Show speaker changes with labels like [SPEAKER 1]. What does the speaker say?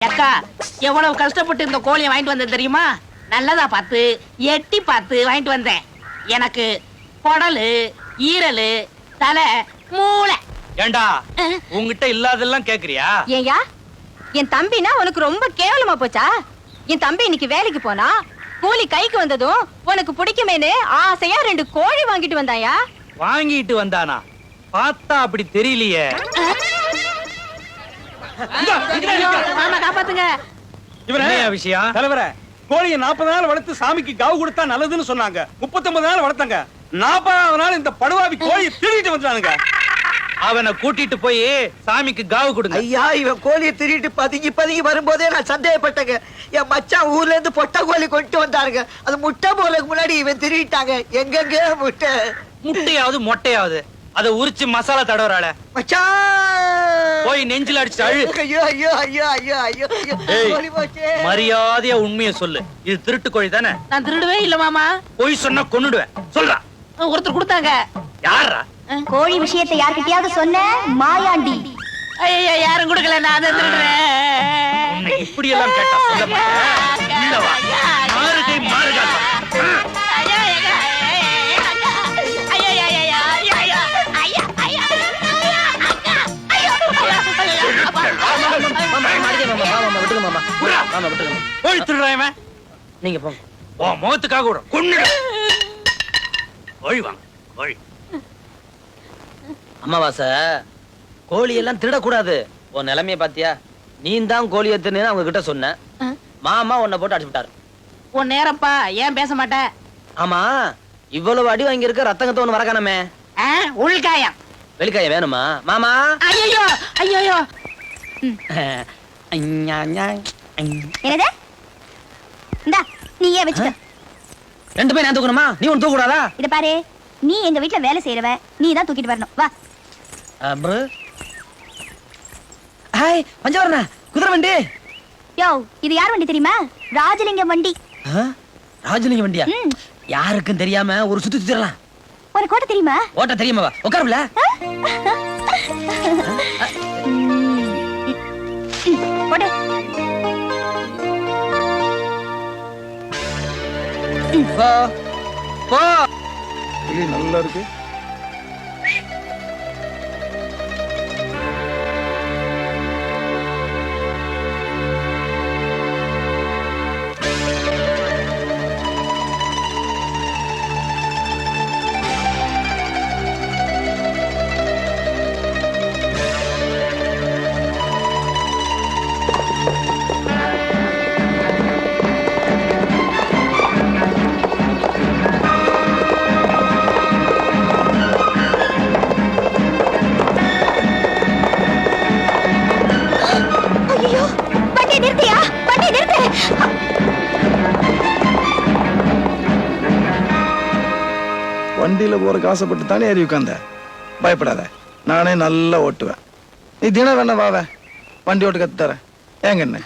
[SPEAKER 1] அக்கா எவ்வளவு கஷ்டப்பட்டு இந்த கோழியை வாங்கிட்டு வந்தேன் தெரியுமா? நல்லதா பார்த்து எட்டி பார்த்து வாங்கிட்டு வந்தேன். எனக்கு குடலு, ஈரலு, தலை, மூளை.
[SPEAKER 2] ஏண்டா உங்ககிட்ட இல்லாதெல்லாம் கேக்குறியா?
[SPEAKER 3] ஏயா என் தம்பினா உனக்கு ரொம்ப கேவலமா போச்சா? என் தம்பி இன்னைக்கு வேலைக்கு போனா கூலி கைக்கு வந்ததும் உனக்கு பிடிக்குமேனு ஆசையா 2 கோழி வாங்கிட்டு வந்தாயா?
[SPEAKER 2] வாங்கிட்டு வந்தானா? பார்த்தா அப்படி தெரியலையே.
[SPEAKER 1] மாமா காப்பாத்துங்க.
[SPEAKER 2] என்னையா விஷயம்?
[SPEAKER 4] தலைவரே, கோழியை 40 நாள் வளர்த்து சாமிக்கு காவு கொடுத்தா நல்லதுன்னு சொன்னாங்க. 39 நாள் வளர்த்தாங்க. 40வது நாள் இந்த படுவாவி கோழியை திருடிட்டு வந்துட்டானுங்க.
[SPEAKER 2] அவனை கூட்டிட்டு போய் சாமிக்கு காவு கொடுங்க.
[SPEAKER 5] ஐயா, இவன் கோழியை திருடிட்டு பதுங்கி வரும்போதே நான் சந்தேகப்பட்டேங்க. என் மச்சான் ஊர்ல இருந்து பொட்டை கோழி கொண்டு வந்தாருங்க. அது முட்டை போலக்கு முன்னாடி இவன் திருடிட்டாங்க. எங்கெங்க முட்டை?
[SPEAKER 2] முட்டையாவது மொட்டையாவது அதை உரிச்சு மசாலா தடவறாள
[SPEAKER 5] மச்சான்
[SPEAKER 2] போய் நெஞ்சில அடிச்சு அழு.
[SPEAKER 5] ஐயோ ஐயோ ஐயோ ஐயோ ஐயோ ஐயோ, கோழி போச்சே.
[SPEAKER 2] மரியாதையா உண்மையை சொல்லு. இது திருட்டு கோழி தானே?
[SPEAKER 1] நான் திருடவே இல்ல மாமா.
[SPEAKER 2] போய் சொன்னா கொன்னுடுவேன். சொல்றா.
[SPEAKER 1] ஒருத்தர் கொடுத்தாங்க.
[SPEAKER 2] யாரா?
[SPEAKER 3] கோழி விஷயத்தை யார்கிட்டயாவது சொன்ன மாயாண்டி.
[SPEAKER 1] ஐயா யாரும் கொடுக்கல, நான் தான் திருடுறேன்.
[SPEAKER 2] உன்னை இப்படி எல்லாம் கேட்டா சொல்ல மாட்டேன். உள்ள வா. மாறுகை மாறுகா. போய் திருடுறான்.
[SPEAKER 5] நீங்க போங்க.
[SPEAKER 2] ஓ முகத்துக்காக கூட கொன்னுடு. கோழி வாங்க கோழி.
[SPEAKER 5] அம்மாவாசை, கோழி எல்லாம் திருடக்கூடாது. உன் நிலைமைய பாத்தியா? நீ தான் கோழி எத்துன்னு அவங்க கிட்ட சொன்ன. மாமா உன்னை போட்டு அடிச்சு விட்டாரு.
[SPEAKER 1] உன் நேரப்பா, ஏன் பேச மாட்டேன்?
[SPEAKER 5] ஆமா, இவ்வளவு அடி வாங்கி இருக்க ரத்தங்கத்தை ஒண்ணு மறக்கானமே.
[SPEAKER 1] உள்காயம்.
[SPEAKER 5] வெளிக்காயம் வேணுமா மாமா?
[SPEAKER 1] ஐயோ ஐயோ.
[SPEAKER 3] என்னது? இந்தா நீயே வச்சுக்க.
[SPEAKER 5] 2 பேர் நான் தூக்கணுமா? நீ ஒண்ணு தூக்க கூடாதா?
[SPEAKER 3] இத பாரு, நீ எங்க வீட்ல வேலை செய்யறவ, நீ தான் தூக்கிட்டு வரணும். வா.
[SPEAKER 5] ஹாய் பஞ்சவரண குதிரை வண்டி.
[SPEAKER 3] யோ, இது யார் வண்டி தெரியுமா? ராஜலிங்கம் வண்டி.
[SPEAKER 5] ராஜலிங்கம் வண்டியா? யாருக்கும் தெரியாம ஒரு சுத்தி சுத்திரலாம்.
[SPEAKER 3] உனக்கு ஓட்ட தெரியுமா?
[SPEAKER 5] ஓட்ட தெரியுமா? உட்காருல.
[SPEAKER 3] போடு.
[SPEAKER 5] போ போ.
[SPEAKER 4] இது நல்லா இருக்கு.
[SPEAKER 3] ஐயோ, வண்டி நிறுத்தியா? வண்டி நிறுத்து.
[SPEAKER 6] வண்டியில போற ஆசைப்பட்டு தானே ஏறி உட்கார்ந்த. பயப்படாத, நானே நல்லா ஓட்டுவேன். நீ தினம் வேணா வாவ, வண்டி ஓட்டு கத்து தரேன். ஏங்க என்ன?